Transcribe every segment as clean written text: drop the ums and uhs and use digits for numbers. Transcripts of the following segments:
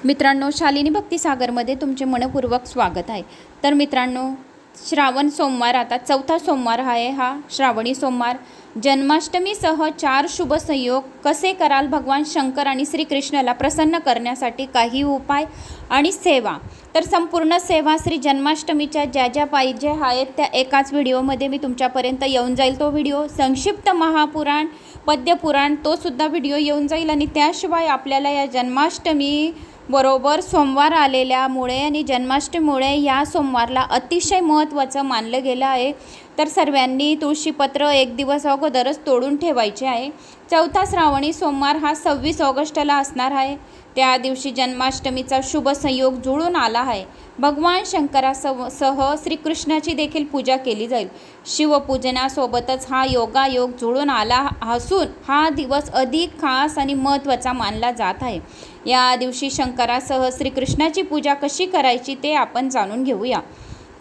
मित्रांनो, शालिनी भक्तिसागरमध्ये तुमचे मनपूर्वक स्वागत आहे। तर मित्रांनो, श्रावण सोमवार आता चौथा सोमवार आहे। हा श्रावणी सोमवार जन्माष्टमीसह 4 शुभ संयोग कसे कराल भगवान शंकर आणि श्रीकृष्णाला प्रसन्न करण्यासाठी काही उपाय आणि सेवा। तर संपूर्ण सेवा श्री जन्माष्टमीच्या ज्या ज्या पाहिजे आहेत त्या एकाच व्हिडिओमध्ये मी तुमच्यापर्यंत येऊन जाईल। तो व्हिडिओ संक्षिप्त महापुराण पद्यपुराण तो सुद्धा व्हिडिओ येऊन जाईल। आणि त्याशिवाय आपल्याला या जन्माष्टमी बरोबर सोमवार आलेल्यामुळे आणि जन्माष्टमीमुळे या सोमवारला अतिशय महत्त्वाचं मानलं गेलं आहे। तर सर्वांनी तुळशीपत्र एक दिवस अगोदरच तोडून ठेवायचे आहे। चौथा श्रावणी सोमवार हा 26 ऑगस्टला असणार आहे। त्या दिवशी जन्माष्टमीचा शुभ संयोग जुळून आला आहे। भगवान शंकरासह श्रीकृष्णाची देखील पूजा केली जाईल। शिवपूजनासोबतच हा योगायोग जुळून आला असून हा दिवस अधिक खास आणि महत्त्वाचा मानला जात आहे। या दिवशी शंकरासह श्रीकृष्णाची पूजा कशी करायची ते आपण जाणून घेऊया।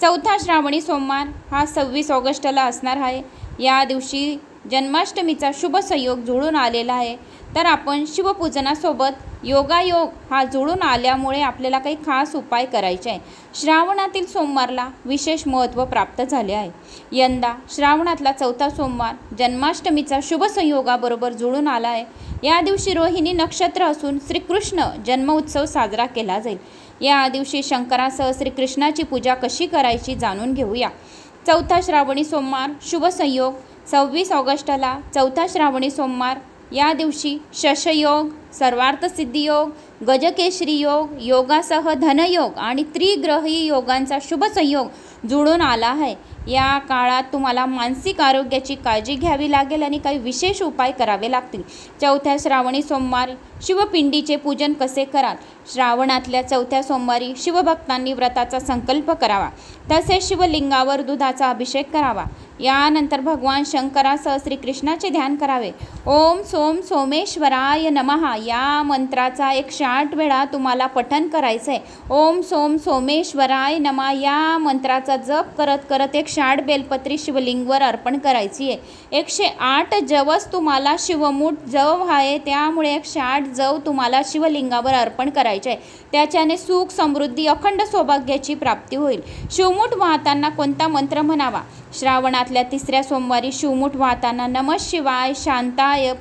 चौथा श्रावणी सोमवार हा 26 ऑगस्टला असणार आहे। या दिवशी जन्माष्टमीचा शुभ संयोग जुळून आलेला आहे। तर आपण शिवपूजनासोबत योगायोग हा जुळून आल्यामुळे आपल्याला काही खास उपाय करायचे आहे। श्रावणातील सोमवारला विशेष महत्त्व प्राप्त झाले आहे। यंदा श्रावणातला चौथा सोमवार जन्माष्टमीचा शुभ संयोगाबरोबर जुळून आला आहे। या दिवशी रोहिणी नक्षत्र असून श्रीकृष्ण जन्म उत्सव साजरा केला जाईल। या दिवशी शंकरासह श्रीकृष्णाची पूजा कशी करायची जाणून घेऊया। चौथा श्रावणी सोमवार शुभ संयोग 26 ऑगस्टला चौथा श्रावणी सोमवार या दिवशी शशयोग, सर्वार्थ सिद्धी योग, गजकेशरी योग, योगासह धनयोग आणि त्रिग्रही योगांचा शुभ संयोग जुळून आला आहे। या काळात तुम्हाला मानसिक आरोग्याची काळजी घ्यावी लागेल आणि काही विशेष उपाय करावे लागतील। चौथ्या श्रावणी सोमवार शिवपिंडीचे पूजन कसे कराल। श्रावणातल्या चौथ्या सोमवारी शिवभक्तांनी व्रताचा संकल्प करावा, तसेच शिवलिंगावर दुधाचा अभिषेक करावा। यानंतर भगवान शंकरासह श्रीकृष्णाचे ध्यान करावे। ओम सोम सोमेश्वराय नमः या मंत्राचा 108 वेळा तुम्हाला पठण करायचं आहे। ओम सोम सोमेश्वराय नमः या मंत्राचा जप करत करत 108 बेलपत्री शिवलिंगवर अर्पण करायची आहे। 108 जवस तुम्हाला शिवमूठ जव आहे, त्यामुळे 108 जव तुम्हाला शिवलिंगावर अर्पण करायचे आहे। त्याच्याने सुख समृद्धी अखंड सौभाग्याची प्राप्ती होईल। शिवमूठ वाहताना कोणता मंत्र म्हणावा। श्रावणातल्या तिसऱ्या सोमवारी शिवमूठ वाहताना नमः शिवाय शांताय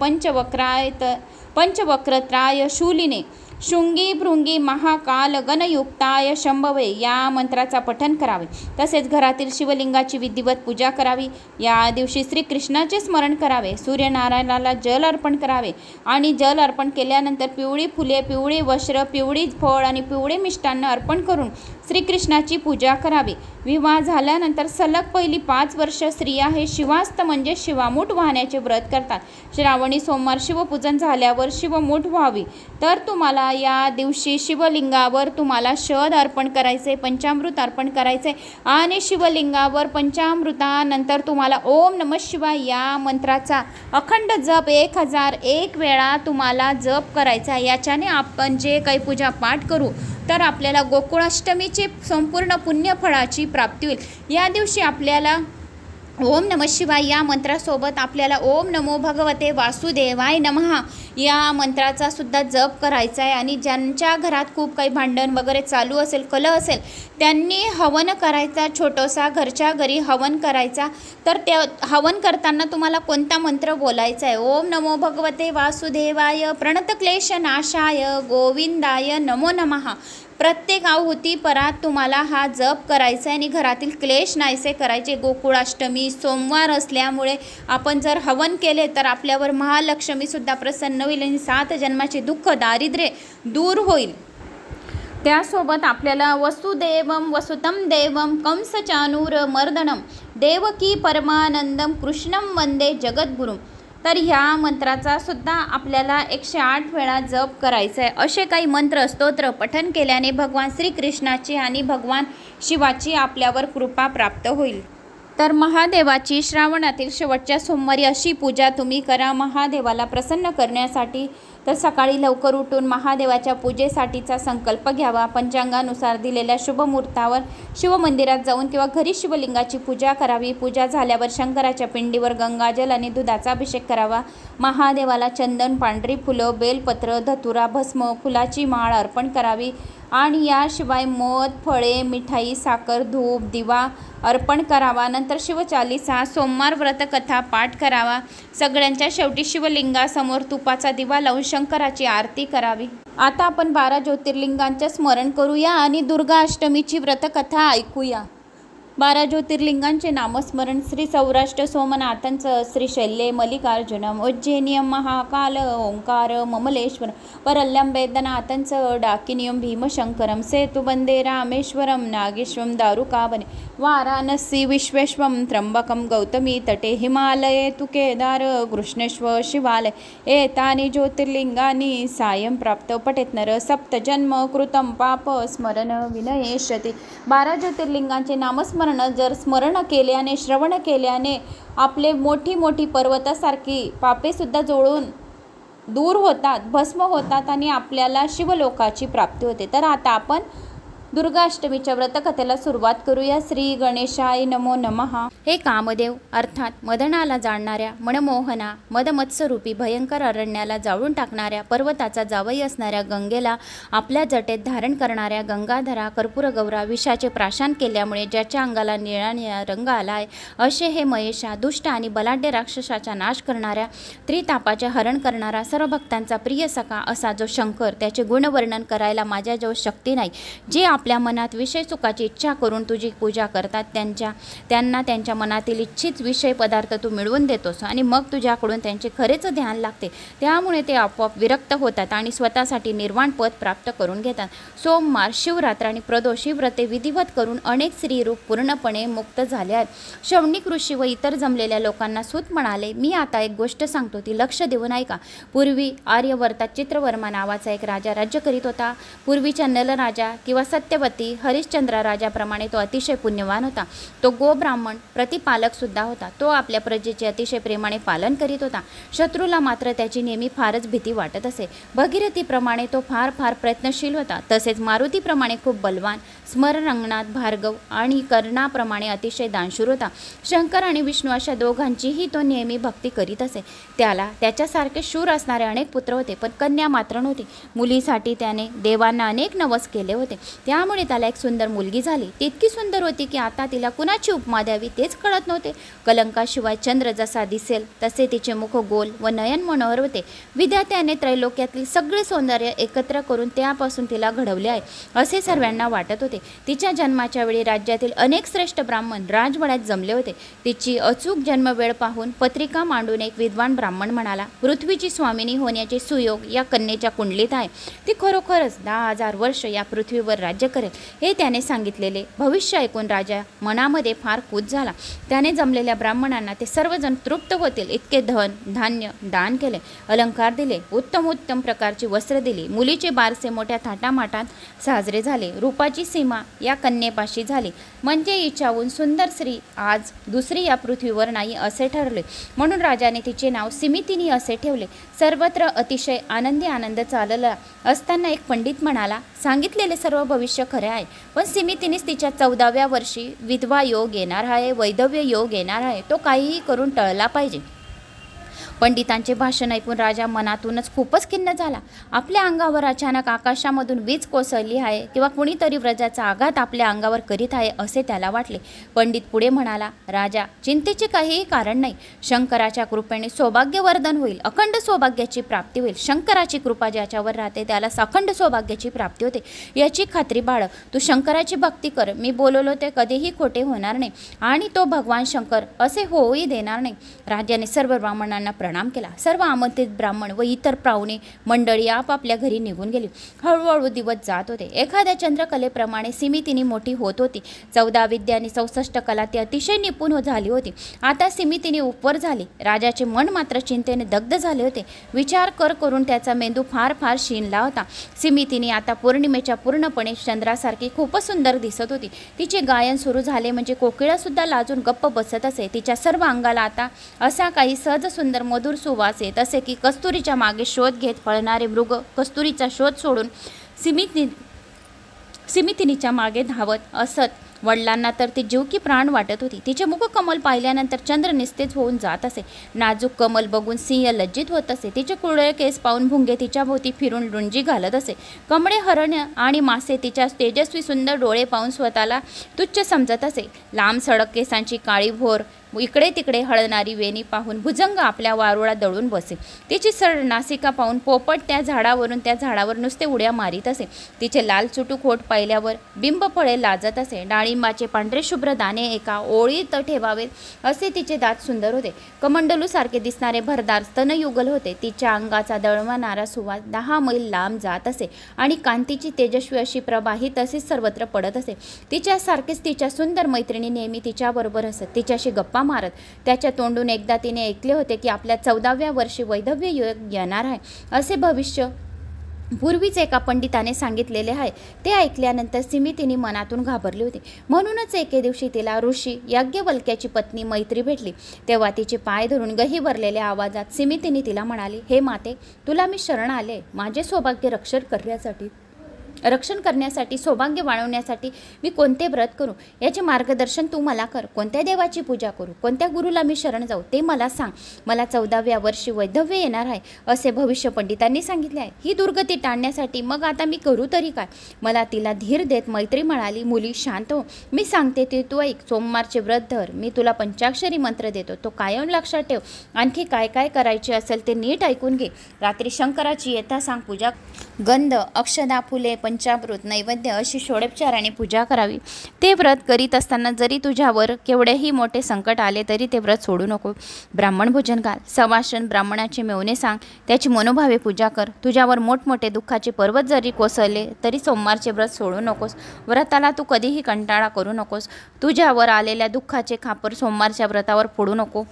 पंचवक्रत्राय शूलिने शृंगी भृंगी महाकाल गणयुक्ताय शंभवे या मंत्राचा पठण करावे। तसेच घरातील शिवलिंगाची विधिवत पूजा करावी। या दिवशी श्रीकृष्णाचे स्मरण करावे। सूर्यनारायणाला जल अर्पण करावे आणि जल अर्पण केल्यानंतर पिवळी फुले, पिवळी वस्त्र, पिवळी फळ आणि पिवळे मिष्टान्न अर्पण करून श्रीकृष्णाची पूजा करावी। विवाह झाल्यानंतर सलग पहिली 5 वर्ष स्त्रिया हे शिवास्त म्हणजे शिवामूठ वाहण्याचे व्रत करतात। श्रावणी सोमवार शिवपूजन झाल्यावर शिवमूठ व्हावी। तर तुम्हाला या दिवशी शिवलिंगावर तुम्हाला शोध अर्पण करायचे, पंचामृत अर्पण करायचे आणि शिवलिंगावर पंचामृतानंतर तुम्हाला ओम नमः शिवाय या मंत्राचा अखंड जप 1001 वेळा तुम्हाला जप करायचा। याच्याने आपण जे काही पूजा पाठ करू तर आपल्याला गोकुळाष्टमीची संपूर्ण पुण्यफळाची प्राप्ती होईल। या दिवशी आपल्याला ओम नमः शिवाय या मंत्रासोबत आपल्याला ओम नमो भगवते वासुदेवाय नमः या मंत्राचा सुद्धा जप करायचा आहे। आणि ज्यांच्या घरात खूप काही भांडण वगैरे चालू असेल, कलह असेल, त्यांनी हवन करायचा, छोटंसा घरच्या घरी हवन करायचा। तर त्या हवन करताना तुम्हाला कोणता मंत्र बोलायचा आहे। ओम नमो भगवते वासुदेवाय प्रणतक्लेश नाशाय गोविंदाय नमो नमः प्रत्येक आहुती परात तुम्हाला हा जप करायचा आहे आणि घरातील क्लेश नाहीसे करायचे। गोकुळाष्टमी सोमवार असल्यामुळे आपण जर हवन केले तर आपल्यावर महालक्ष्मीसुद्धा प्रसन्न होईल आणि 7 जन्माचे दुःख दारिद्र्य दूर होईल। त्यासोबत आपल्याला वसुदेवम वसुतम देवम कंसचानूर मर्दनम देवकी परमानंदम कृष्णम वंदे जगद्गुरुम तर ह्या मंत्राचा सुद्धा आपल्याला 108 वेळा जप करायचा आहे। असे काही मंत्र स्तोत्र पठण केल्याने भगवान श्रीकृष्णाची आणि भगवान शिवाची आपल्यावर कृपा प्राप्त होईल। तर महादेवाची श्रावणातील शेवटच्या सोमवारी अशी पूजा तुम्ही करा। महादेवाला प्रसन्न करण्यासाठी तर सकाळी लवकर उठून महादेवाच्या पूजेसाठीचा संकल्प घ्यावा. पंचांगानुसार दिलेल्या शुभ मुहूर्तावर शिवमंदिरात जाऊन किंवा घरी शिवलिंगाची पूजा करावी. पूजा झाल्यावर शंकराच्या पिंडीवर गंगाजल आणि दुधाचा अभिषेक करावा. महादेवाला चंदन, पांढरी फुलं, बेलपत्र, धतुरा, भस्म, फुलाची माळ अर्पण करावी आणि याशिवाय मध, फळे, मिठाई, साखर, धूप, दिवा अर्पण करावा. नंतर शिवचालीसा, सोमवार व्रतकथा पाठ करावा. सगळ्यांच्या शेवटी शिवलिंगासमोर तुपाचा दिवा लावून शंकराची आरती करावी. आता आपण 12 ज्योतिर्लिंगांचे स्मरण करूया आणि दुर्गा अष्टमीची व्रतकथा ऐकूया. 12 ज्योतिर्लिंगांचे नामस्मरण: श्री सौराष्ट्र सोमनाथांचं, श्रीशैल्ये मल्लिकार्जुनम, उज्जैनियम महाकाल ओंकार ममलेश्वर, परल्यम वैद्यनाथांचं, डाकिनियम भीमशंकरम, सेतुबंदे रामेश्वरम, नागेश्वरम दारुकावने, वाराणसी विश्वेश्वम, त्र्यंबकम गौतमी तटे, हिमालये तु केदार, कृष्णेश्वर शिवालय, एतानि ज्योतिर्लिंगानि सायं प्राप्त पठेत नर, सप्तजन्म कृतं पाप स्मरण विनयेष्यति. 12 ज्योतिर्लिंगांचे नामस्मरण जर स्मरण केल्याने, श्रवण केल्याने आपले मोठी मोठी पर्वतासारखी पापे सुद्धा जोडून दूर होतात, भस्म होतात आणि आपल्याला शिवलोकाची प्राप्ती होते. तर आता आपण दुर्गाष्टमीच्या व्रतकथेला सुरुवात करूया. श्री गणेशाय नमो नमः. हे कामदेव अर्थात मदनाला जाणणाऱ्या, मनमोहना, मदमत्सरूपी भयंकर अरण्याला जाळून टाकणाऱ्या, पर्वताचा जावई असणाऱ्या गंगेला आपल्या जटेत धारण करणाऱ्या गंगाधरा, कर्पूरगौरा, विषाचे प्राशन केल्यामुळे ज्याच्या अंगाला निळा निळा रंग आलाय असे हे महेशा, दुष्ट आणि बलाढ्य राक्षसाचा नाश करणाऱ्या, त्रितापाचे हरण करणारा, सर्व भक्तांचा प्रिय सखा असा जो शंकर, त्याचे गुणवर्णन करायला माझ्याजवळ शक्ती नाही. जे आपल्या मनात विषय सुखाची इच्छा करून तुझी पूजा करतात त्यांना त्यांच्या मनातील इच्छित विषय पदार्थ तू मिळवून देतोस आणि मग तुझ्याकडून त्यांचे खरेच ध्यान लागते. त्यामुळे ते आपोआप विरक्त होतात आणि स्वतःसाठी निर्वाण पद प्राप्त करून घेतात. सोमवार, शिवरात्र आणि प्रदोष ही व्रते विधिवत करून अनेक स्त्रीरूप पूर्णपणे मुक्त झाले आहेत. शौनिक ऋषी व इतर जमलेल्या लोकांना सूत म्हणाले, मी आता एक गोष्ट सांगतो, ती लक्ष देऊन ऐका. पूर्वी आर्यवर्तात चित्रवर्मा नावाचा एक राजा राज्य करीत होता. पूर्वीच्या नलराजा किंवा सत्यवती हरिश्चंद्र राजाप्रमाणे तो अतिशय पुण्यवान होता. तो गोब्राह्मण प्रतिपालक सुद्धा होता. तो आपल्या प्रजेचे अतिशय प्रेमाने पालन करीत होता. शत्रूला मात्र त्याची नेहमी फारच भीती वाटत असे. भगीरथीप्रमाणे तो फार प्रयत्नशील होता. तसेच मारुतीप्रमाणे खूप बलवान, स्मररंगनाथ, भार्गव आणि कर्णाप्रमाणे अतिशय दानशूर होता. शंकर आणि विष्णू अशा दोघांचीही तो नेहमी भक्ती करीत असे. त्याला त्याच्यासारखे शूर असणारे अनेक पुत्र होते, पण कन्या मात्र नव्हती. मुलीसाठी त्याने देवांना अनेक नवस केले होते. त्यामुळे त्याला एक सुंदर मुलगी झाली. ती इतकी सुंदर होती की आता तिला कुणाची उपमा द्यावी तेच कळत नव्हते. कलंकाशिवाय चंद्र जसा दिसेल तसे तिचे मुख गोल व नयन मनोहर होते. विधात्याने त्रैलोक्यातील सगळे सौंदर्य एकत्र करून त्यापासून तिला घडवले आहे असे सर्वांना वाटत होते. तिच्या जन्माच्या वेळी राज्यातील अनेक श्रेष्ठ ब्राह्मण राजवाड्यात जमले होते. तिची अचूक जन्मवेळ पाहून पत्रिका मांडून एक विद्वान ब्राह्मण म्हणाला, पृथ्वीची स्वामिनी होण्याचे सुयोग या कन्येच्या कुंडलीत आहे. ती खरोखरच 10,000 वर्ष या पृथ्वीवर राज्य करेल. हे त्याने सांगितलेले भविष्य ऐकून राजा मनामध्ये फार खुश झाला. त्याने जमलेल्या ब्राह्मणांना ते सर्वजण तृप्त होतील इतके धन धान्य दान केले, अलंकार दिले, उत्तम प्रकारची वस्त्र दिली. मुलीचे बारसे मोठ्या थाटामाटात साजरे झाले. रूपाची सीमा या कन्येपाशी झाली. म्हणजे हिच्याहून सुंदर स्त्री आज दुसरी या पृथ्वीवर नाही असे ठरले. म्हणून राजाने तिचे नाव सिमितिनी असे ठेवले. सर्वत्र अतिशय आनंद चालला असताना एक पंडित म्हणाला, सांगितलेले सर्व भविष्य खरे आहे, पण सिमितीनेच तिच्या 14व्या वर्षी विधवा योग येणार आहे, वैधव्य योग येणार आहे. तो काहीही करून टळला पाहिजे. पंडितांचे भाषण ऐकून राजा मनातूनच खूपच खिन्न झाला. आपल्या अंगावर अचानक आकाशामधून वीज कोसळली आहे किंवा कुणीतरी व्रजाचा आघात आपल्या अंगावर करीत आहे असे त्याला वाटले. पंडित पुढे म्हणाला, राजा, चिंतेचे काहीही कारण नाही. शंकराच्या कृपेने सौभाग्यवर्धन होईल, अखंड सौभाग्याची प्राप्ती होईल. शंकराची कृपा ज्याच्यावर राहते त्याला अखंड सौभाग्याची प्राप्ती होते याची खात्री बाळग. तू शंकराची भक्ती कर. मी बोललो ते कधीही खोटे होणार नाही आणि तो भगवान शंकर असे होऊही देणार नाही. राजाने सर्व ब्राह्मणांना प्रणाम केला. सर्व आमंत्रित ब्राह्मण व इतर पाहुणे मंडळी आपापल्या घरी निघून गेली. हळूहळू दिवस जात होते. एखाद्या चंद्रकलेप्रमाणे सिमितिनी मोठी होत होती. 14 विद्या आणि 64 कला ती अतिशय निपुण झाली होती. आता सिमितिनी उपवर झाली. राजाचे मन मात्र चिंतेने दग्ध झाले होते. विचार करून त्याचा मेंदू फार शिनला होता. सिमितिनी आता पौर्णिमेच्या पूर्णपणे चंद्रासारखी खूपच सुंदर दिसत होती. तिचे गायन सुरू झाले म्हणजे कोकिळा सुद्धा लाजून गप्प बसत असे. तिच्या सर्व अंगाला आता असा काही सहज सुंदर मधुर सुवास येत असे की कस्तुरीच्या मागे शोध घेत पळणारे मृग कस्तुरीचा शोध सोडून सिमितिनीच्या मागे धावत असत. वडिलांना तर ती जीव की प्राण वाटत होती. तिचे मुखकमल पाहिल्यानंतर चंद्र निस्तेज होऊन जात असे. नाजूक कमल बघून सिंह लज्जित होत असे. तिचे कुरळे केस पाहून भुंगे तिच्या भोवती फिरून रुंजी घालत असे. कमळे, हरण्य आणि मासे तिच्या तेजस्वी सुंदर डोळे पाहून स्वतःला तुच्छ समजत असे. लांब सडक केसांची काळी भोर इकडे तिकडे हळणारी वेणी पाहून भुजंग आपल्या वारुळात दळून बसे. तिची सड नासिका पाहून पोपट त्या झाडावर नुसते उड्या मारीत असे. तिचे लाल चुटूक होठ पाहिल्यावर बिंब फळे लाजत असे. डाळिंबाचे पांढरे शुभ्र दाणे एका ओळीत ठेवावेत असे तिचे दात सुंदर होते. कमंडलू सारखे दिसणारे भरदार स्तनयुगल होते. तिच्या अंगाचा दळवणारा सुवास 10 मैल लांब जात असे आणि कांतीची तेजस्वी अशी प्रभा ही तसेच सर्वत्र पडत असे. तिच्यासारखेच तिच्या सुंदर मैत्रिणी नेहमी तिच्याबरोबर असत. तिच्याशी गप्पा मारत. त्याच्या तोंडून एकदा तिने ऐकले होते की आपल्या 14व्या वर्षी वैधव्य योग येणार आहे असे भविष्य पूर्वीच एका पंडिताने सांगितलेले आहे. ते ऐकल्यानंतर सिमितिनी मनातून घाबरली होती. म्हणूनच एके दिवशी तिला ऋषी याज्ञवल्क्याची पत्नी मैत्री भेटली. तेव्हा तिचे पाय धरून गही भरलेल्या आवाजात सिमितिनी तिला म्हणाली, हे माते, तुला मी शरण आले. माझे सौभाग्य रक्षण करण्यासाठी सौभाग्य वाढवण्यासाठी मी कोणते व्रत करू याचे मार्गदर्शन तू मला कर. कोणत्या देवाची पूजा करू, कोणत्या गुरुला मी शरण जाऊ ते मला सांग. मला 14व्या वर्षी वैधव्य येणार आहे असे भविष्य पंडितांनी सांगितले आहे. ही दुर्गती टाळण्यासाठी मग आता मी करू तरी काय. मला तिला धीर देत मैत्री म्हणाली, मुली शांत हो, मी सांगते ते तू ऐक. सोमवारचे व्रत धर. मी तुला पंचाक्षरी मंत्र देतो, तो कायम लक्षात ठेव. आणखी काय काय करायचे असेल ते नीट ऐकून घे. रात्री शंकराची यथा सांग पूजा. गंध, अक्षदा, फुले, पंचामृत, नैवेद्य अशी षोडोपचाराने पूजा करावी. ते व्रत करीत असताना जरी तुझ्यावर केवढेही मोठे संकट आले तरी ते व्रत सोडू नको. ब्राह्मण भोजन घाल. सवाष्ण ब्राह्मणाचे मेवणे सांग. त्याची मनोभावे पूजा कर. तुझ्यावर मोठमोठे दुःखाचे पर्वत जरी कोसळले तरी सोमवारचे व्रत सोडू नकोस. व्रताला तू कधीही कंटाळा करू नकोस. तुझ्यावर आलेल्या दुःखाचे खापर सोमवारच्या व्रतावर फोडू नको.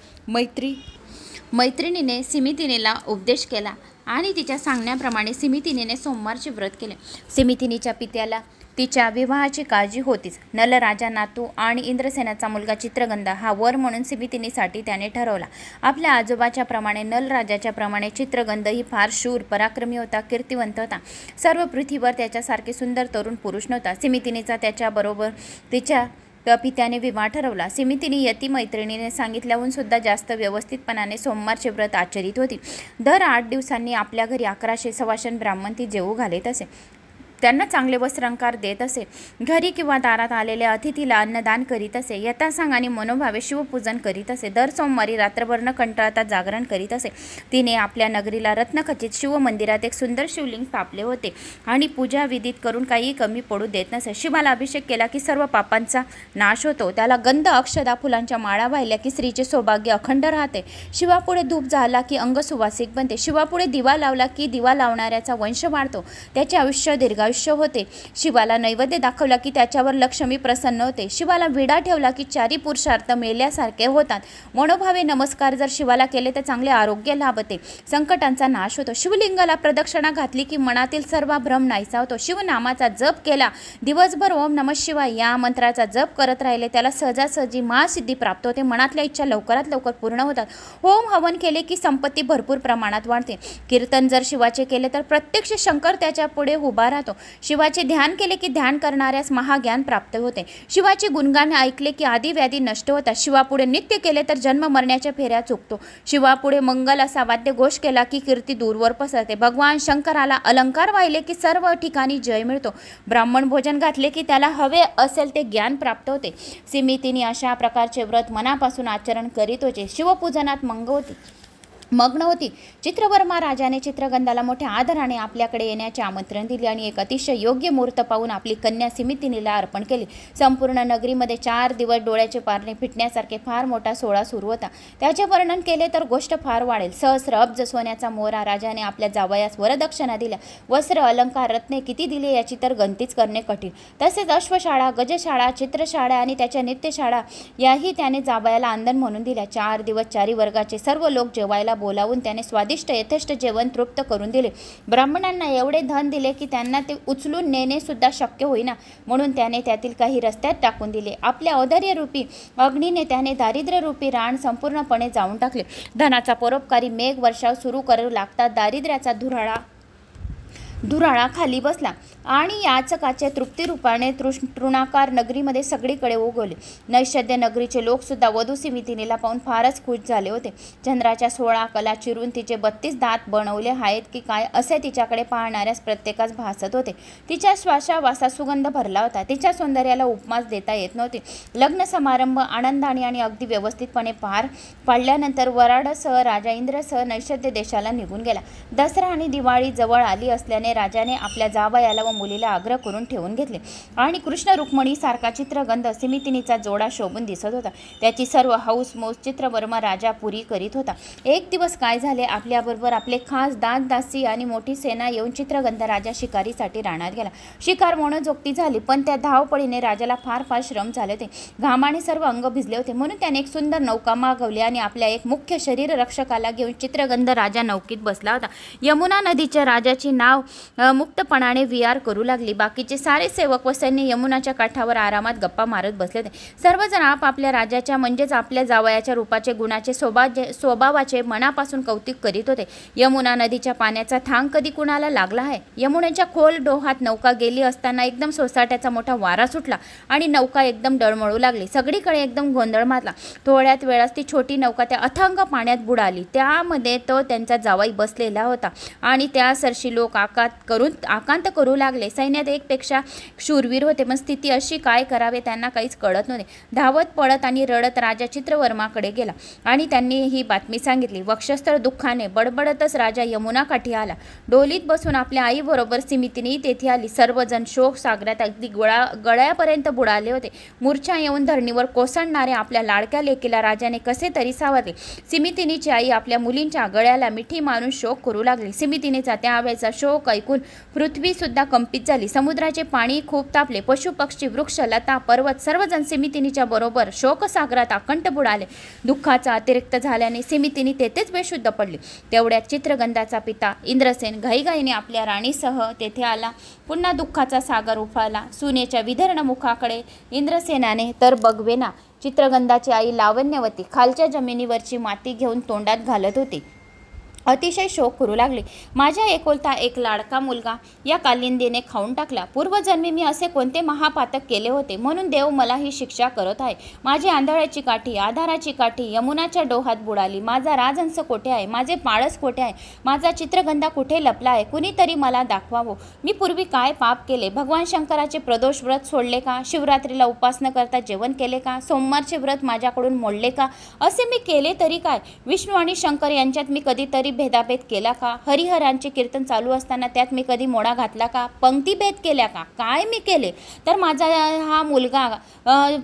मैत्रिणीने सिमितिनीला उपदेश केला आणि तिच्या सांगण्याप्रमाणे सिमितिनीने सोमवारचे व्रत केले. सिमितिनीच्या पित्याला तिच्या विवाहाची काळजी होतीच. नलराजा नातू आणि इंद्रसेनाचा मुलगा चित्रगंधा हा वर म्हणून सिमितिनीसाठी त्याने ठरवला. आपल्या आजोबाच्या प्रमाणे नलराजाच्या प्रमाणे चित्रगंध ही फार शूर, पराक्रमी होता, कीर्तिवंत होता. सर्व पृथ्वीवर त्याच्यासारखे सुंदर तरुण पुरुष नव्हता. सिमितिनीचा त्याच्याबरोबर तिच्या पित्याने विवाह ठरवला. सिमितिनी यती मैत्रिणीने सांगितल्याहून सुद्धा जास्त व्यवस्थितपणाने सोमवारचे व्रत आचरित होती. दर 8 दिवसांनी आपल्या घरी 1100 सवाष्ण ब्राह्मण ती जेवू घालत असे. त्यांना चांगले वस्त्रांकार देत असे. घरी किंवा दारात आलेल्या अतिथीला अन्नदान करीत असे. यथासांग आणि मनोभावे शिवपूजन करीत असे. दर सोमवारी रात्रभर न कंटाळता जागरण करीत असे. तिने आपल्या नगरीला रत्नखचित शिवमंदिरात एक सुंदर शिवलिंग स्थापले होते आणि पूजा विधीत करून काही कमी पडू देत नसे. शिवाला अभिषेक केला की सर्व पापांचा नाश होतो. त्याला गंध, अक्षदा, फुलांच्या माळा वाहिल्या की स्त्रीचे सौभाग्य अखंड राहते. शिवापुढे धूप झाला की अंग सुवासिक बनते. शिवापुढे दिवा लावला की दिवा लावणाऱ्याचा वंश वाढतो, त्याचे आयुष्य दीर्घायुष्य होते. शिवाला नैवेद्य दाखवला की त्याच्यावर लक्ष्मी प्रसन्न होते. शिवाला विडा ठेवला की 4 पुरुषार्थ मेल्यासारखे होतात. मनोभावे नमस्कार जर शिवाला केले तर चांगले आरोग्य लाभते, संकटांचा नाश होतो. शिवलिंगाला प्रदक्षिणा घातली की मनातील सर्व भ्रम नाहीसा होतो. शिवनामाचा जप केला, दिवसभर ओम नमः शिवाय या मंत्राचा जप करत राहिले त्याला सहजासहजी महासिद्धी प्राप्त होते. मनातल्या इच्छा लवकरात लवकर पूर्ण होतात. होम हवन केले की संपत्ती भरपूर प्रमाणात वाढते. कीर्तन जर शिवाचे केले तर प्रत्यक्ष शंकर त्याच्या पुढे उभा राहतो. शिवाचे ध्यान केले की ध्यान करणाऱ्यास महाज्ञान प्राप्त होते. शिवाचे गुणगान ऐकले की आदी व्याधी नष्ट होतात. शिवापुढे नित्य केले तर जन्म मरण्याच्या फेऱ्या चुकतो. शिवापुढे मंगल असा वाद्यघोष केला की कीर्ती दूरवर पसरते. भगवान शंकराला अलंकार वाहिले की सर्व ठिकाणी जय मिळतो. ब्राह्मण भोजन घातले की त्याला हवे असेल ते ज्ञान प्राप्त होते. सिमितिनी अशा प्रकारचे व्रत मनापासून आचरण करीत होते. शिवपूजनात मग्न होती. चित्रवर्मा राजाने चित्रगंधाला मोठ्या आदराने आपल्याकडे येण्याचे आमंत्रण दिले आणि एक अतिशय योग्य मुहूर्त पाहून आपली कन्या सिमितिनीला अर्पण केली. संपूर्ण नगरीमध्ये 4 दिवस डोळ्याचे पारणे फिटण्यासारखे फार मोठा सोहळा सुरू होता. त्याचे वर्णन केले तर गोष्ट फार वाढेल. सहस्र अब्ज सोन्याचा मोहरा राजाने आपल्या जावयास वरदक्षिणा दिल्या. वस्त्र, अलंकार, रत्ने किती दिले याची तर गणतीच करणे कठीण. तसेच अश्वशाळा, गजशाळा, चित्रशाळा आणि त्याच्या नित्यशाळा याही त्याने जावयाला आंदण म्हणून दिल्या. 4 दिवस 4 वर्गाचे सर्व लोक जेवायला बोलावून त्याने स्वादिष्ट यथेष्ट जेवण तृप्त करून दिले. ब्राह्मणांना एवढे धन दिले की त्यांना ते उचलून नेणे सुद्धा शक्य होईना, म्हणून त्याने त्यातील काही रस्त्यात टाकून दिले. आपल्या औदार्यरूपी अग्नीने त्याने दारिद्र्यरूपी रान संपूर्णपणे जाळून टाकले. धनाचा परोपकारी मेघ वर्षाव सुरू करू लागता दारिद्र्याचा धुराळा खाली बसला आणि याचकाचे तृप्तिरूपाने तृणाकार नगरीमध्ये सगळीकडे उगवले. नैषद्य नगरीचे लोकसुद्धा वधू सिमितिनीला पाहून फारच खुश झाले होते. चंद्राच्या 16 कला चिरून तिचे 32 दात बनवले आहेत की काय असे तिच्याकडे पाहणाऱ्यास प्रत्येकास भासत होते. तिच्या श्वासावासात सुगंध भरला होता. तिच्या सौंदर्याला उपमास देता येत नव्हते. लग्न समारंभ आनंदाने आणि अगदी व्यवस्थितपणे पार पाडल्यानंतर वराडसह राजा इंद्रसह नैषद्य देशाला निघून गेला. दसरा आणि दिवाळी जवळ आली असल्याने राजाने आपल्या जावयाला व मुलीला आग्रह करून ठेवून घेतले आणि कृष्ण रुक्मिणी सारखा चित्रगंध सिमितिनीचा जोडा शोभून दिसत होता. त्याची सर्व हौस मौज चित्रवर्मा राजा पुरी करीत होता. एक दिवस काय झाले, आपल्याबरोबर आपले खास दास दासी आणि मोठी सेना येऊन चित्रगंध राजा शिकारीसाठी रानात गेला. शिकार मनोजोक्ती झाली, पण त्या धावपळीने राजाला फार श्रम झाले होते. घामाने सर्व अंग भिजले होते, म्हणून त्याने एक सुंदर नौका मागवली आणि आपल्या एक मुख्य शरीर रक्षकाला घेऊन चित्रगंध राजा नौकीत बसला होता. यमुना नदीच्या राजाची नाव मुक्तपणाने विहार करू लागली. बाकीचे सारे सेवक व सैन्य यमुनाच्या काठावर आरामात गप्पा मारत बसले होते. सर्वजण आपापल्या राजाच्या म्हणजेच आपल्या जावयाच्या रूपाचे, गुणाचे, स्वभावाचे मनापासून कौतुक करीत होते. यमुना नदीच्या पाण्याचा थांग कधी कुणाला लागला आहे? यमुनेच्या खोल डोहात नौका गेली असताना एकदम सोसाट्याचा मोठा वारा सुटला आणि नौका एकदम डळमळू लागली. सगळीकडे एकदम गोंधळ माजला. थोड्याच वेळात ती छोटी नौका त्या अथांग पाण्यात बुडाली. त्यामध्ये तो त्यांचा जावई बसलेला होता आणि त्यासरशी लोक आकांत करू लागले. सैन्यात एकपेक्षा शूरवीर होते, पण स्थिती अशी काय करावे त्यांना काहीच कळत नव्हते. धावत पळत आणि रडत राजा चित्रवर्माकडे गेला आणि त्यांनी ही बातमी सांगितली. वक्षस्थळ दुःखाने बडबडतच राजा यमुनाकाठी आला. डोलीत बसून आपल्या आईबरोबर सिमितिनी तेथे आली. सर्वजण शोक सागरात अगदी गळ्यापर्यंत बुडाले होते. मूर्छा येऊन धरणीवर कोसळणाऱ्या आपल्या लाडक्या लेकीला राजाने कसे तरी सावरले. सिमितिनीची आई आपल्या मुलींच्या गळ्याला मिठी मारून शोक करू लागली. सिमितिनीचा त्यावेळेचा शोक ऐकून पृथ्वी सुद्धा कंपित झाली. समुद्राचे पाणी खूप तापले. पशु पक्षी वृक्ष लता पर्वत सर्वजण सिमितिनीच्या बरोबर शोकसागरात अकंठ बुडाले. दुःखाचा अतिरिक्त झाल्याने सिमितिनी तेथेच बेशुद्ध पडली. तेवढ्यात चित्रगंधाचा पिता इंद्रसेन घाईघाईने आपल्या राणीसह तेथे आला. पुन्हा दुःखाचा सागर उफाळला. सुनेच्या विदर्ण मुखाकडे इंद्रसेनाने तर बघवेना. चित्रगंधाची आई लावण्यवती खालच्या जमिनीवरची माती घेऊन तोंडात घालत होती. अतिशय शोक करू लागले. माझ्या एकोलता एक लाडका मुलगा या कालिंदीने खाऊन टाकला. पूर्वजन्मी मी असे कोणते महापातक केले होते, म्हणून देव मला ही शिक्षा करत आहे. माझी आंधळ्याची काठी, आधाराची काठी यमुनाच्या डोहात बुडाली. माझा राजहंस कोठे आहे? माझे पाळस कोठे आहे? माझा चित्रगंधा कुठे लपला आहे? कुणीतरी मला दाखवावं. मी पूर्वी काय पाप केले? भगवान शंकराचे प्रदोष व्रत सोडले का? शिवरात्रीला उपास न करता जेवण केले का? सोमवारचे व्रत माझ्याकडून मोडले का? असे मी केले तरी काय? विष्णू आणि शंकर यांच्यात मी कधीतरी भेदाभेद केला का? हरिहरांचे कीर्तन चालू असताना त्यात मी कधी मोडा घातला का? पंक्तीभेद केल्या का? काय मी केले? तर माझा हा मुलगा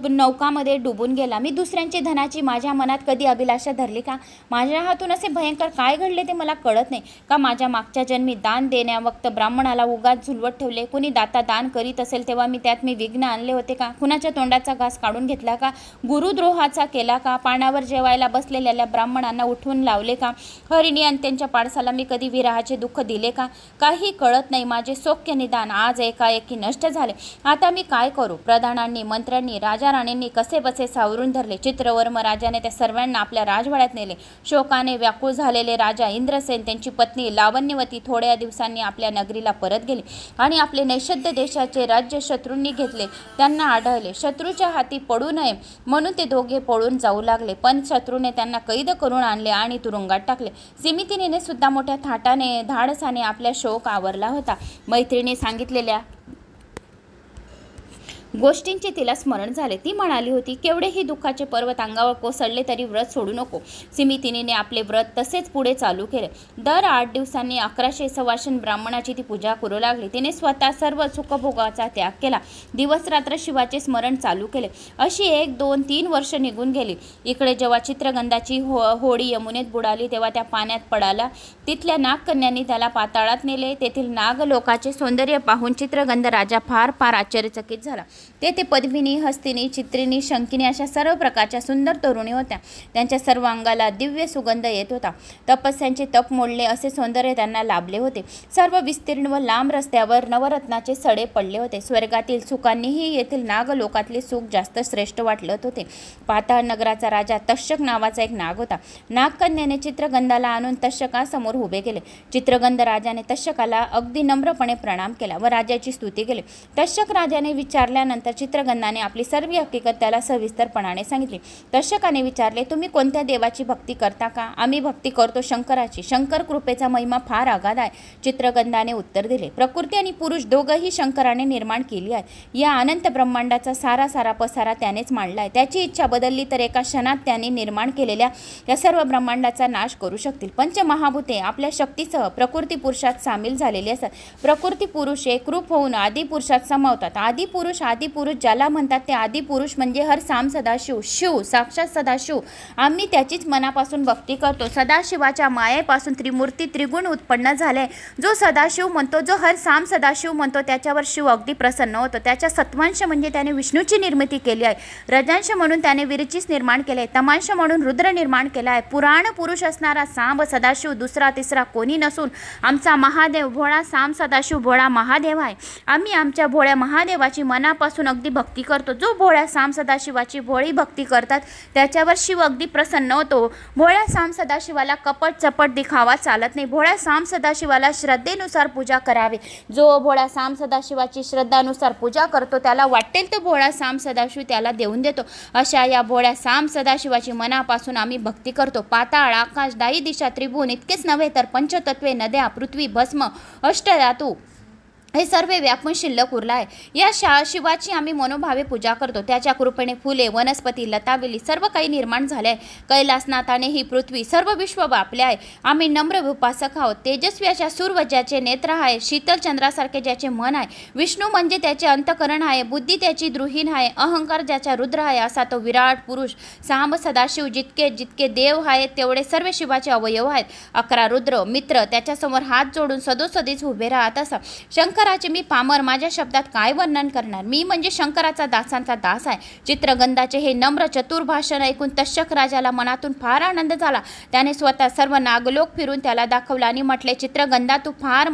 नौकामध्ये डुबून गेला. मी दुसऱ्यांची धनाची माझ्या मनात कधी अभिलाषा धरली का? माझ्या हातून असे भयंकर काय घडले ते मला कळत नाही का? माझ्या मागच्या जन्मी दान देण्यावक्त ब्राह्मणाला उगाच झुलवत ठेवले. कुणी दान करीत असेल तेव्हा त्यात मी विघ्न आणले होते का? कुणाच्या तोंडाचा घास काढून घेतला का? गुरुद्रोहाचा केला का? पाण्यावर जेवायला बसलेल्या ब्राह्मणांना उठवून लावले का? हरिणी आणि त्यांच्या पाडसाला मी कधी विरहाचे दुःख दिले का? काही कळत नाही. माझे सौख्य निदान आज एकाएकी नष्ट झाले. आता मी काय करू? प्रधानांनी, मंत्र्यांनी, राजा राणींनी कसे बसे सावरून धरले. चित्रवर्म राजाने त्या सर्वांना आपल्या राजवाड्यात नेले. शोकाने व्याकुळ झालेले राजा इंद्रसेन, त्यांची पत्नी लावण्यवती थोड्या दिवसांनी आपल्या नगरीला परत गेली आणि आपले नैषद्य देशाचे राज्य शत्रूंनी घेतले. त्यांना आढळले शत्रूच्या हाती पडू नये म्हणून ते दोघे पळून जाऊ लागले, पण शत्रूने त्यांना कैद करून आणले आणि तुरुंगात टाकले. सिमितिनीने सुद्धा मोठ्या थाटाने धाडसाने आपला शोक आवरला होता. मैत्रिणी सांगितलेल्या गोष्टींचे तिला स्मरण झाले. ती म्हणाली होती, केवढेही दुःखाचे पर्वत अंगावर कोसळले तरी व्रत सोडू नको. सिमितिनीने आपले व्रत तसेच पुढे चालू केले. दर 8 दिवसांनी 1100 सवाशण ब्राह्मणाची ती पूजा करू लागली. तिने स्वतः सर्व सुखभोगाचा त्याग केला. दिवस रात्र शिवाचे स्मरण चालू केले. अशी 1, 2, 3 वर्ष निघून गेली. इकडे जेव्हा चित्रगंधाची होडी यमुनेत बुडाली तेव्हा त्या पाण्यात पडाला. तिथल्या नागकन्यांनी त्याला पाताळात नेले. तेथील नागलोकाचे सौंदर्य पाहून चित्रगंध राजा फार आश्चर्यचकित झाला. तेथे पद्मिनी, हस्तिनी, चित्रिणी, शंकिनी अशा सर्व प्रकारच्या सुंदर तरुणी होत्या. त्यांच्या सर्व अंगाला दिव्य सुगंध येत होता. तपस्यांचे तप मोडले असे सौंदर्य त्यांना लाभले होते. सर्व विस्तीर्ण व लांब रस्त्यावर नवरत्नाचे सडे पडले होते. स्वर्गातील सुखांनीही येथील नागलोकातले सुख जास्त श्रेष्ठ वाटत होते. पाताळ नगराचा राजा तक्षक नावाचा एक नाग होता. नागकन्याने चित्रगंधाला आणून तक्षकासमोर उभे केले. चित्रगंध राजाने तक्षकाला अगदी नम्रपणे प्रणाम केला व राजाची स्तुती केली. तक्षक राजाने विचारल्यानंतर चित्रगंधाने आपली सर्व हकीकत त्याला सविस्तरपणाने सांगितली. तक्षकाने विचारले, तुम्ही कोणत्या देवाची भक्ती करता का? आम्ही भक्ती करतो शंकराची. शंकर कृपेचा महिमा फार अगाध आहे. चित्रगंधाने उत्तर दिले, प्रकृती आणि पुरुष दोघंही शंकराने निर्माण केली आहे. या अनंत ब्रह्मांडाचा सारा पसारा त्यानेच मांडला आहे. त्याची इच्छा बदलली तर एका क्षणात त्याने निर्माण केलेल्या या सर्व ब्रह्मांडाचा नाश करू शकतील. पंचमहाभूते आपल्या शक्तीसह प्रकृती पुरुषात सामील झालेली असतात. प्रकृती पुरुष एकरूप होऊन आदी पुरुषात समावतात. आदी पुरुष ज्याला म्हणतात ते आदी पुरुष म्हणजे हर साम सदाशिव, शिव साक्षात सदाशिव. आम्ही त्याचीच मनापासून भक्ती करतो. सदाशिवाच्या मायेपासून त्रिमूर्ती त्रिगुण उत्पन्न झाले. जो सदाशिव म्हणतो, जो हर साम सदाशिव म्हणतो, त्याच्यावर शिव अगदी प्रसन्न होतो. त्याच्या सत्वांश म्हणजे त्याने विष्णूची निर्मिती केली आहे. रजांश म्हणून त्याने वीरचीच निर्माण केले आहे. तमांश म्हणून रुद्र निर्माण केला आहे. पुराण पुरुष असणारा सांब सदाशिव दुसरा तिसरा कोणी नसून आमचा महादेव भोळा साम सदाशिव भोळा महादेव आहे. आम्ही आमच्या भोळ्या महादेवाची मनापासून अगदी भक्ती करतो. जो भोळ्या साम सदाशिवाची भोळी भक्ती करतात त्याच्यावर शिव अगदी प्रसन्न होतो. भोळ्या साम सदाशिवाला कपट चपट दिखावा चालत नाही. भोळ्या साम सदाशिवाला श्रद्धेनुसार पूजा करावी. जो भोळ्या साम सदाशिवाची श्रद्धानुसार पूजा करतो त्याला वाटेल तर भोळा साम सदाशिव त्याला देऊन देतो. अशा या भोळ्या साम सदाशिवाची मनापासून आम्ही भक्ती करतो. पाताळ, आकाश, दाई दिशा, त्रिभुवन इतकेच नव्हे तर पंचतत्वे, नद्या, पृथ्वी, भस्म, अष्टधातू हे सर्व व्यापून शिल्लक उरला आहे. या शिवाची आम्ही मनोभावे पूजा करतो. त्याच्या कृपेने फुले, वनस्पती, लतावेली सर्व काही निर्माण झाले आहे. कैलासनाथाने ही पृथ्वी सर्व विश्व व्यापले आहे. आम्ही नम्र उपासक आहोत. तेजस्व्याच्या सूर्य ज्याचे नेत्र आहे, शीतल चंद्रासारखे ज्याचे मन आहे, विष्णू म्हणजे त्याचे अंतकरण आहे, बुद्धी त्याची द्रुहीन आहे, अहंकार ज्याचा रुद्र आहे, असा तो विराट पुरुष सांब सदाशिव. जितके देव आहेत तेवढे सर्व शिवाचे अवयव आहेत. 11 रुद्र मित्र त्याच्यासमोर हात जोडून सदोसदीच उभे राहत असा. शंकराचे मी पामर, माझ्या शब्दात काय वर्णन करणार. मी म्हणजे शंकराचा दासांचा दास आहे. चित्रगंधाचे हे नम्र चतुर भाषण ऐकून तक्षक राजाला मनातून फार आनंद झाला. त्याने स्वतः सर्व नागलोक फिरून त्याला दाखवला आणि म्हटले, चित्रगंधा तू फार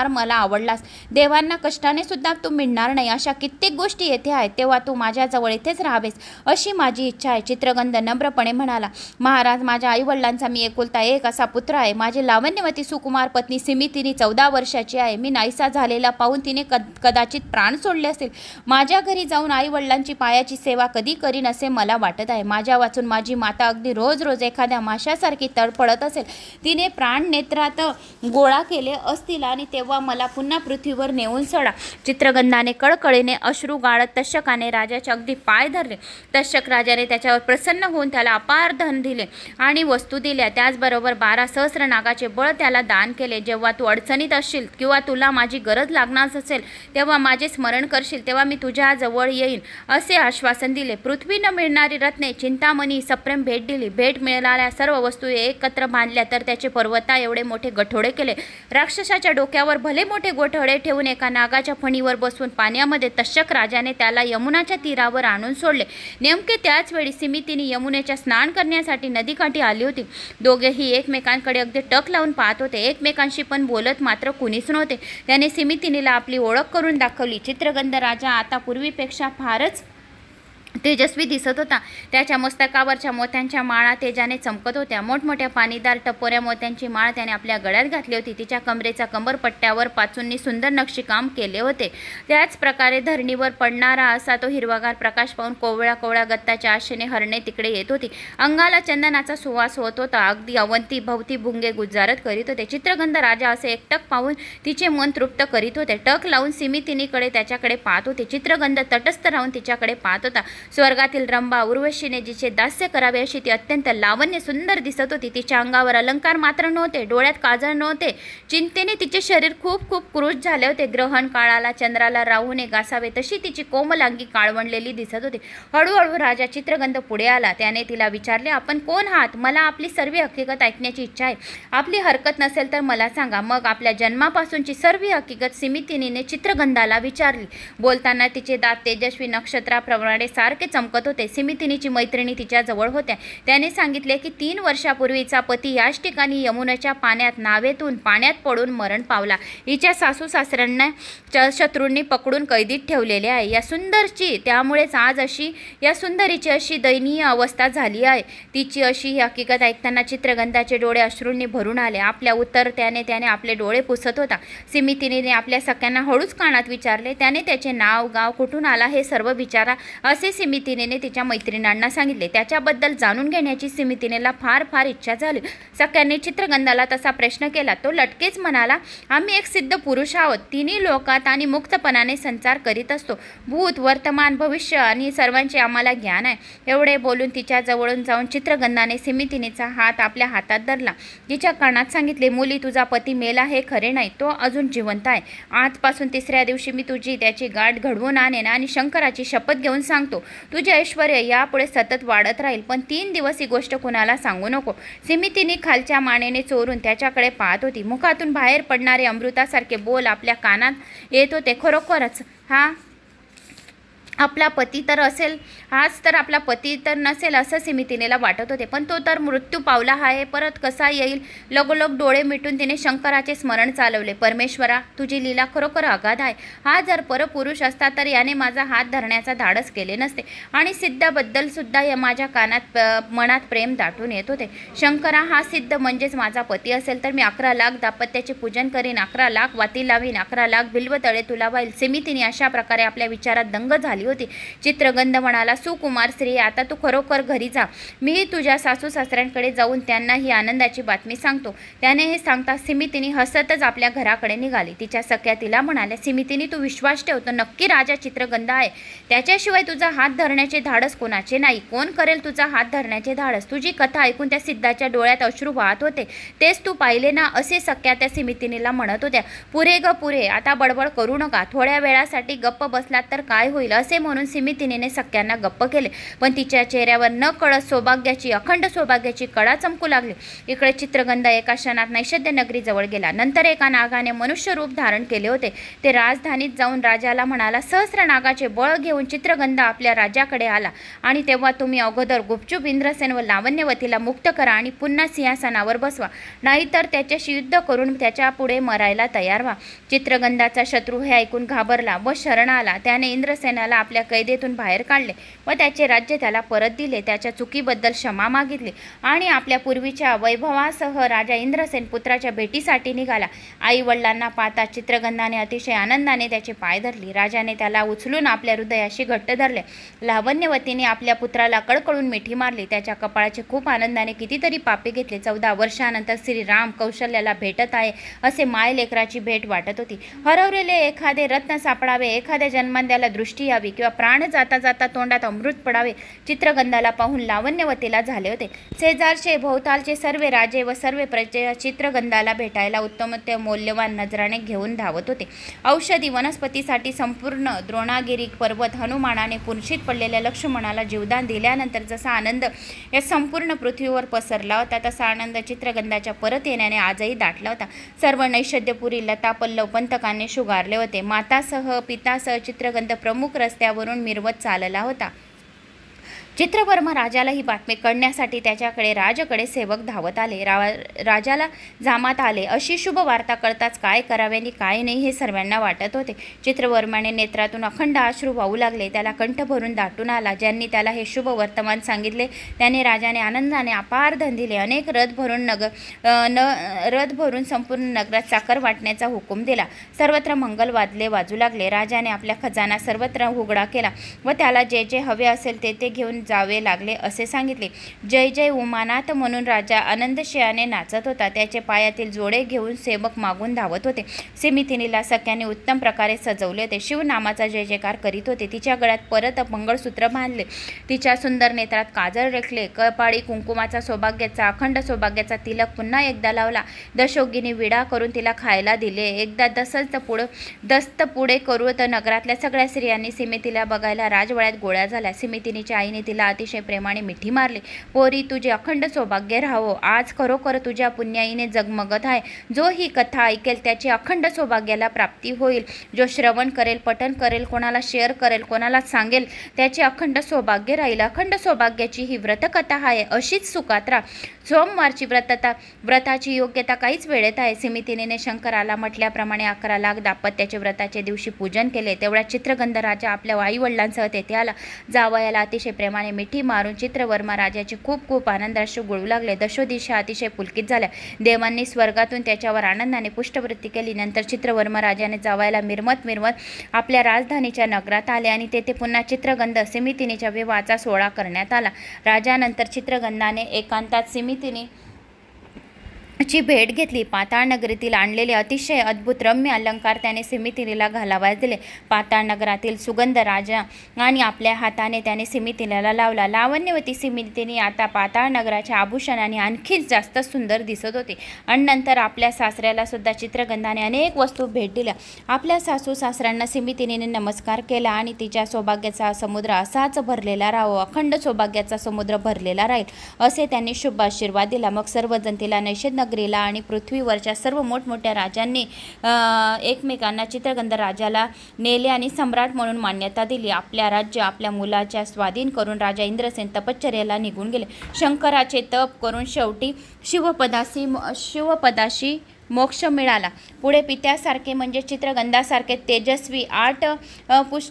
मला आवडलास. देवांना कष्टाने सुद्धा तू मिळणार नाही अशा कित्येक गोष्टी येथे आहेत. तेव्हा तू माझ्याजवळ इथेच राहावेस अशी माझी इच्छा आहे. चित्रगंध नम्रपणे म्हणाला, महाराज माझ्या आईवडिलांचा मी एकुलता एक असा पुत्र आहे. माझी लावण्यवती सुकुमार पत्नी सिमितिनी 14 वर्षाची आहे. मी नाहीसा झालेला पाहून तिने कदाचित प्राण सोडले असेल. माझ्या घरी जाऊन आई वडिलांची पायाची सेवा कधी करीन असे मला वाटत आहे. माझ्या वाचून माझी माता अगदी रोज एखाद्या माशासारखी तडफडत असेल. तिने प्राण नेत्रात गोळा केले असतील आणि तेव्हा मला पुन्हा पृथ्वीवर नेऊन सोडा. चित्रगंधाने कळकळीने अश्रू गाळत तक्षकाने राजाचे अगदी पाय धरले. तक्षक राजाने त्याच्यावर प्रसन्न होऊन त्याला अपार धन दिले आणि वस्तू दिल्या. त्याचबरोबर 12 सहस्र नागाचे बळ त्याला दान केले. जेव्हा तू अडचणीत असशील किंवा तुला माझी गरज लागणार असेल तेव्हा माझे स्मरण करशील, तेव्हा मी तुझ्या जवळ येईन असे आश्वासन दिले. पृथ्वीनं मिळणारी रत्ने, चिंतामणी, सप्रेम भेट दिली. भेट मिळालेल्या सर्व वस्तू एकत्र बांधल्या तर त्याचे पर्वता एवढे मोठे गठोडे केले. राक्षसाच्या डोक्यावर भले मोठे गोठडे ठेवून एका नागाच्या फणीवर बसवून पाण्यामध्ये तक्षक राजाने त्याला यमुनाच्या तीरावर आणून सोडले. नेमके त्याच वेळी सिमितिनी यमुनेच्या स्नान करण्यासाठी नदीकाठी आली होती. दोघेही एकमेकांकडे अगदी टक लावून पाहत होते. एकमेकांशी पण बोलत मात्र कुणीच नव्हते. त्याने सिमितिनीला आपली ओळख करून दाखवली. चित्रगंध राजा आता पूर्वीपेक्षा फारच तेजस्वी दिसत होता. त्याच्या मस्तकावरच्या मोत्यांच्या माळा तेजाने चमकत होत्या. मोठमोठ्या पाणीदार टपोऱ्या मोत्यांची माळ त्याने आपल्या गळ्यात घातली होती. तिच्या कमरेचा कंबरपट्ट्यावर पाचूंनी सुंदर नक्षीकाम केले होते. त्याच प्रकारे धरणीवर पडणारा असा तो हिरवागार प्रकाश पाहून कोवळ्या गत्ताच्या आशेने हरणे तिकडे येत होती. अंगाला चंदनाचा सुवास होत होता. अगदी अवंती भवती भुंगे गुजारत करीत होते. चित्रगंध राजा असे एकटक पाहून तिचे मन तृप्त करीत होते. टक लावून सिमितिनीकडे त्याच्याकडे पाहत होते. चित्रगंध तटस्थ राहून तिच्याकडे पाहत होता. स्वर्गातील रंभा उर्वशीने जिचे दास्य करावे अशी ती अत्यंत लावण्य सुंदर दिसत होती. तिच्या अंगावर अलंकार मात्र नव्हते, डोळ्यात काजळ नव्हते. चिंतेने तिचे शरीर खूप खूप क्रुश झाले होते. ग्रहण काळाला चंद्राला राहूने घासावे तशी तिची कोमलांगी काळवंडलेली दिसत होती. हळूहळू राजा चित्रगंध पुढे आला. त्याने तिला विचारले, आपण कोण आहात? मला आपली सर्व हकीकत ऐकण्याची इच्छा आहे. आपली हरकत नसेल तर मला सांगा. मग आपल्या जन्मापासूनची सर्व हकीकत सिमितिनीने चित्रगंधाला विचारली. बोलताना तिचे दात तेजस्वी नक्षत्राप्रमाणे सारखे चमकत होते. सिमितिनीची मैत्रिणी तिच्या जवळ होत्या. त्याने सांगितले की 3 वर्षापूर्वीचा पती याच ठिकाणी यमुनेच्या पाण्यात नावेतून पाण्यात पडून मरण पावला. हिच्या सासू सासऱ्यांना शत्रूंनी पकडून कैदीत ठेवलेले आहे. या सुंदरची त्यामुळेच आज अशी या सुंदरीची अशी दयनीय अवस्था झाली आहे. तिची अशी ही हकीकत ऐकताना चित्रगंधाचे डोळे अश्रूंनी भरून आले. आपल्या उत्तर त्याने आपले डोळे पुसत होता. सिमितिनीने आपल्या सख्यांना हळूच कानात विचारले. त्याने त्याचे नाव गाव कुठून आला हे सर्व विचारा असे सिमितिनीने तिच्या मैत्रिणांना सांगितले. त्याच्याबद्दल जाणून घेण्याची सिमितिनीला फार फार इच्छा झाली. सख्यांनी चित्रगंधाला तसा प्रश्न केला. तो लटकेच म्हणाला, आम्ही एक सिद्ध पुरुष आहोत. तिन्ही लोकात आणि मुक्तपणाने संचार करीत असतो. भूत वर्तमान भविष्य आणि सर्वांचे आम्हाला ज्ञान आहे. एवढे बोलून तिच्या जवळून जाऊन चित्रगंधाने सिमितिनीचा हात आपल्या हातात धरला. तिच्या कानात सांगितले, मुली तुझा पती मेला हे खरे नाही, तो अजून जिवंत आहे. आजपासून 3ऱ्या दिवशी मी तुझी त्याची गाठ घडवून आणेन आणि शंकराची शपथ घेऊन सांगतो, तुझे ऐश्वर यापुढे सतत वाढत राहील. पण 3 दिवस ही गोष्ट कुणाला सांगू नको. सिमितिनी खालच्या मानेने चोरून त्याच्याकडे पाहत होती. मुखातून बाहेर पडणारे अमृतासारखे बोल आपल्या कानात येत होते. खरोखरच आपला पती तर असेल, हाच तर आपला पती तर नसेल असं सिमितिनीला वाटत होते. पण तो तर मृत्यू पावला आहे, परत कसा येईल? लगोलग डोळे मिटून तिने शंकराचे स्मरण चालवले. परमेश्वरा, तुझी लीला खरोखर अगाध आहे. हा जर परपुरुष असता तर याने माझा हात धरण्याचा धाडस केले नसते. आणि सिद्धाबद्दल सुद्धा या माझ्या मनात प्रेम दाटून येत होते. शंकरा, हा सिद्ध म्हणजेच माझा पती असेल तर मी 11 लाख दाम्पत्याचे पूजन करीन, 11 लाख वाती लावीन, 11 लाख बिल्वतळे तुला वाईल. सिमितिनी अशा प्रकारे आपल्या विचारात दंग झाली होती. चित्रगंध म्हणाला, सुकुमार स्त्री, आता तू खरोखर घरी जा. मी तुझ्या सासू सासऱ्यांकडे जाऊन त्यांना ही आनंदाची बातमी सांगतो. त्याने हे सांगता सिमितिनी हसतच आपल्या घराकडे निघाली. तिच्या सख्या तिला म्हणाल्या, सिमितिनी, तू विश्वास ठेवतो नक्की राजा चित्रगंध आहे. त्याच्याशिवाय तुझा हात धरण्याचे धाडस कोणाचे नाही. कोण करेल तुझा हात धरण्याचे धाडस? तुझी कथा ऐकून त्या सिद्धाच्या डोळ्यात अश्रू वाहत होते. तेच तू पाहिले ना, असे सख्या त्या सिमितिनीला म्हणत होत्या. पुरे ग पुरे, आता बडबड करू नका. थोड्या वेळासाठी गप्प बसलात तर काय होईल? असे म्हणून सिमितिनीने सख्यांना गप्प केले. पण तिच्या चेहऱ्यावर न कळत सौभाग्याची, अखंड सौभाग्याची कळा चमकू लागली. इकडे चित्रगंध एका क्षणात नैषद्य नगरी जवळ गेला. नंतर एका नागाने मनुष्य रूप धारण केले होते. ते राजधानीत जाऊन राजाला म्हणाला, सहस्र नागाचे बळ घेऊन चित्रगंध आपल्या राज्याकडे आला आणि तेव्हा तुम्ही अगोदर गुपचूप इंद्रसेन व लावण्यवतीला मुक्त करा आणि पुन्हा सिंहासनावर बसवा, नाहीतर त्याच्याशी युद्ध करून त्याच्या पुढे मरायला तयार व्हा. चित्रगंधाचा शत्रू हे ऐकून घाबरला व शरण आला. त्याने इंद्रसेनाला आपल्या कैदेतून बाहेर काढले व त्याचे राज्य त्याला परत दिले. त्याच्या चुकीबद्दल क्षमा मागितली आणि आपल्या पूर्वीच्या वैभवासह राजा इंद्रसेन पुत्राच्या भेटीसाठी निघाला. आई वडिलांना पाहता चित्रगंधाने अतिशय आनंदाने त्याचे पाय धरले. राजाने त्याला उचलून आपल्या हृदयाशी घट्ट धरले. लावण्यवतीने आपल्या पुत्राला कळकळून मिठी मारली. त्याच्या कपाळाचे खूप आनंदाने कितीतरी पापे घेतले. 14 वर्षानंतर श्रीराम कौशल्याला भेटत आहे असे मायलेकराची भेट वाटत होती. हरवलेले एखादे रत्न सापडावे, एखाद्या जन्मांद्याला दृष्टी यावी किंवा प्राण जाता जाता तोंडात अमृत पडावे, चित्रगंधाला पाहून लावण्यवतीला झाले होते. शेजारचे भोवतालचे सर्व राजे व सर्व प्रजे चित्रगंधाला भेटायला उत्तम मौल्यवान नजराने घेऊन धावत होते. औषधी वनस्पतीसाठी संपूर्ण द्रोणागिरी पर्वत हनुमानाने पुंशीत पडलेल्या लक्ष्मणाला जीवदान दिल्यानंतर जसा आनंद या संपूर्ण पृथ्वीवर पसरला होता, तसा आनंद चित्रगंधाच्या परत येण्याने आजही दाटला होता. सर्व नैषद्यपुरी लता पल्लव पंतकाने शुगारले होते. मातासह पितासह चित्रगंध प्रमुख रस्त्यावरून मिरवत चालला होता. चित्रवर्मा राजाला ही बातमी कळण्यासाठी त्याच्याकडे राजाकडे सेवक धावत आले. राजाला जामात आले. अशी शुभ वार्ता कळताच काय करावे आणि काय नाही हे सर्वांना वाटत होते. चित्रवर्माने नेत्रातून अखंड अश्रू वाहू लागले. त्याला कंठ भरून दाटून आला. ज्यांनी त्याला हे शुभ वर्तमान सांगितले त्याने राजाने आनंदाने अपार धन दिले. अनेक रथ भरून संपूर्ण नगरात साखर वाटण्याचा हुकूम दिला. सर्वत्र मंगल वाजले वाजू लागले. राजाने आपल्या खजाना सर्वत्र उघडा केला व त्याला जे जे हवे असेल ते घेऊन जावे लागले असे सांगितले. जय जय उमानाथ म्हणून राजा आनंदशयाने नाचत होता. त्याचे पायातील जोडे घेऊन सेवक मागून धावत होते. सिमितिनीला सख्याने उत्तम प्रकारे सजवले होते. शिवनामाचा जय जयकार करीत होते. तिच्या गळ्यात परत मंगळसूत्र बांधले. तिच्या सुंदर नेत्रात काजळ रेखले. कपाळी कुंकुमाचा सौभाग्याचा अखंड सौभाग्याचा तिलक पुन्हा एकदा लावला. दशोगीने विडा करून तिला खायला दिले. एकदा दस्त पुढे करू तर नगरातल्या सगळ्या स्त्रियांनी सिमितीला बघायला राजवाड्यात गोळ्या झाल्या. सिमितिनीच्या आईने तिला अतिशय प्रेमाने मिठी मारली. पोरी, तुझे अखंड सौभाग्य राहो. आज खरोखर तुझ्या पुण्याईने जगमगत आहे. जो ही कथा ऐकेल त्याची अखंड सौभाग्याला प्राप्ती होईल. जो श्रवण करेल, पठण करेल, कोणाला शेअर करेल, कोणाला सांगेल त्याचे अखंड सौभाग्य राहील. अखंड सौभाग्याची ही व्रतकथा आहे. अशीच सुकात्रा सोमवारची व्रताची योग्यता काहीच वेळेत आहे. सिमितिनीने शंकराला म्हटल्याप्रमाणे 11 लाख दाम्पत्याचे व्रताच्या दिवशी पूजन केले. तेवढ्या चित्रगंध राजा आपल्या आईवडिलांसह तेथे आला. जावयाला अतिशय प्रेमाने मिठी मारून चित्रवर्मा राजाचे खूप खूप आनंदाश्रू गळू लागले. दशोदिशा अतिशय पुलकित झाल्या. देवांनी स्वर्गातून त्याच्यावर आनंदाने पुष्टवृत्ती केली. नंतर चित्रवर्मा राजाने जावयाला मिरमत आपल्या राजधानीच्या नगरात आले आणि तेथे पुन्हा चित्रगंध सिमितिनीच्या विवाहाचा सोहळा करण्यात आला. राजानंतर चित्रगंधाने एकांतात सिमितिनी ची भेट घेतली. पाताळ नगरीतील आणलेले अतिशय अद्भुत रम्य अलंकार त्याने सिमितिनीला घालावयास दिले. पाताळ नगरातील सुगंध राजा आणि आपल्या हाताने त्याने सिमितिनीला लावला. लावण्यवती सिमितिनी आता पाताळ नगराच्या आभूषणाने आणखीच जास्त सुंदर दिसत होती. आणि नंतर आपल्या सासऱ्याला सुद्धा चित्रगंधाने अनेक वस्तू भेट दिल्या. आपल्या सासू सासऱ्यांना सिमितिनीने नमस्कार केला आणि तिच्या सौभाग्याचा समुद्र असाच भरलेला राहो, अखंड सौभाग्याचा समुद्र भरलेला राहील असे त्यांनी शुभ आशीर्वाद दिला. मग सर्वजण तिला नैषध नगरीला आणि पृथ्वीवरच्या सर्व मोठमोठ्या राजांनी एकमेकांना चित्रगंध राजाला नेले आणि सम्राट म्हणून मान्यता दिली. आपल्या राज्य आपल्या मुलाच्या स्वाधीन करून राजा इंद्रसेन तपश्चर्येला निघून गेले. शंकराचे तप करून शेवटी शिवपदाशी मोक्ष मिळाला. पुढे पित्यासारखे म्हणजे चित्रगंधासारखे तेजस्वी 8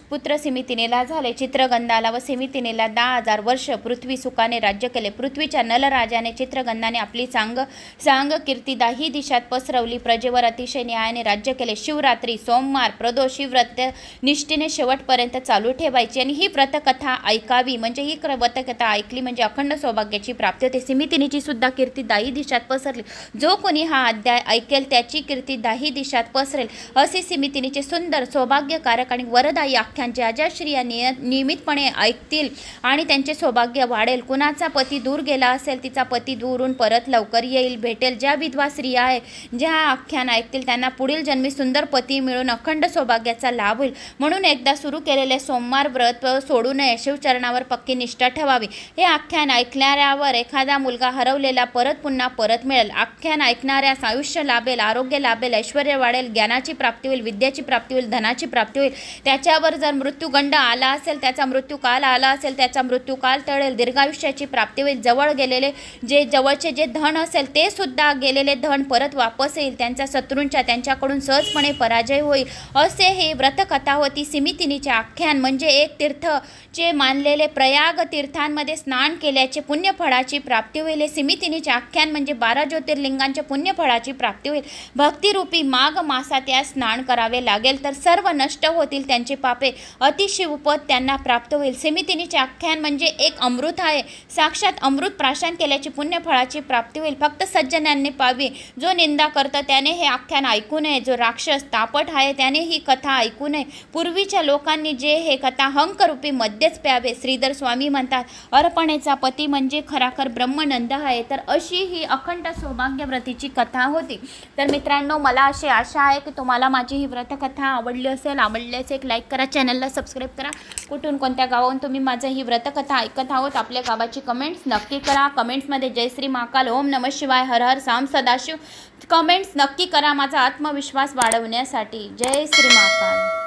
पुत्र सिमितिनीला झाले. चित्रगंधाला व सिमितिनीला 10,000 वर्ष पृथ्वी सुखाने राज्य केले. पृथ्वीच्या नलराजाने चित्रगंधाने आपली सांग कीर्ती 10 दिशात पसरवली. प्रजेवर अतिशय न्यायाने राज्य केले. शिवरात्री, सोमवार, प्रदोष ही व्रत निष्ठेने शेवटपर्यंत चालू ठेवायची आणि ही व्रतकथा ऐकावी. म्हणजे ही व्रतकथा ऐकली म्हणजे अखंड सौभाग्याची प्राप्ती होते. सिमितिनीची सुद्धा कीर्ती 10 दिशात पसरली. जो कोणी हा अध्याय ऐकेल त्याची कीर्ती 10 दिशात पसरेल. असे सिमितिनीचे सुंदर सौभाग्यकारक आणि वरदायी आख्यान ज्या स्त्रिया नियमितपणे ऐकतील आणि त्यांचे सौभाग्य वाढेल. कुणाचा पती दूर गेला असेल, तिचा पती दूरून परत लवकर येईल, भेटेल. ज्या विधवा स्त्रिया आहे ज्या आख्यान ऐकतील त्यांना पुढील जन्मी सुंदर पती मिळून अखंड सौभाग्याचा लाभ होईल. म्हणून एकदा सुरू केलेले सोमवार व्रत सोडू नये. शिवचरणावर पक्की निष्ठा ठेवावी. हे आख्यान ऐकणाऱ्यावर एखादा मुलगा हरवलेला पुन्हा परत मिळेल. आख्यान ऐकणाऱ्यास आयुष्य लाभेल, आरोग्य लाभेल, ऐश्वर्य वाढेल, ज्ञानाची प्राप्ती होईल, विद्याची प्राप्ती होईल, धनाची प्राप्ती होईल. त्याच्यावर जर मृत्यूगंड आला असेल, त्याचा मृत्यूकाल आला असेल, त्याचा मृत्यूकाल टळेल, दीर्घायुष्याची प्राप्ती होईल. जवळचे जे धन असेल ते सुद्धा गेलेले धन परत वापस येईल. त्यांच्या शत्रूंचा त्यांच्याकडून सहजपणे पराजय होईल. असे हे व्रतकथा होती. सिमितिनीचे आख्यान म्हणजे एक तीर्थचे मानलेले प्रयाग तीर्थांमध्ये स्नान केल्याचे पुण्यफळाची प्राप्ती होईल. सिमितिनीचे आख्यान म्हणजे 12 ज्योतिर्लिंगांच्या पुण्यफळाची प्राप्ती होईल. भक्तिरूपी माघ मासात या स्नान करावे लागेल तर सर्व नष्ट होतील त्यांचे पापे. अतिशिवपद त्यांना प्राप्त होईल. सिमितिनीचे आख्यान म्हणजे एक अमृत आहे. साक्षात अमृत प्राशन केल्याची पुण्यफळाची प्राप्ती होईल. फक्त सज्जनांनी पाहावे. जो निंदा करतो त्याने हे आख्यान ऐकू नये. जो राक्षस तापट आहे त्याने ही कथा ऐकू नये. पूर्वीच्या लोकांनी जे हे कथा हंकरूपी मध्येच प्यावे. श्रीधर स्वामी म्हणतात अर्पणेचा पती म्हणजे खराखर ब्रह्मनंद आहे. तर अशी ही अखंड सौभाग्यव्रतीची कथा होती. तर मित्रांनो, मला अशी आशा आहे की तुम्हाला माझी ही व्रतकथा आवडली असेल. एक लाईक करा, चॅनलला सबस्क्राईब करा. कुठून कोणत्या गावाहून तुम्ही माझं ही व्रतकथा ऐकत आहोत आपल्या गावाची कमेंट्स नक्की करा. कमेंट्समध्ये जय श्री महाकाल, ओम नमः शिवाय, हर हर साम सदाशिव कमेंट्स नक्की करा माझा आत्मविश्वास वाढवण्यासाठी. जय श्री महाकाल.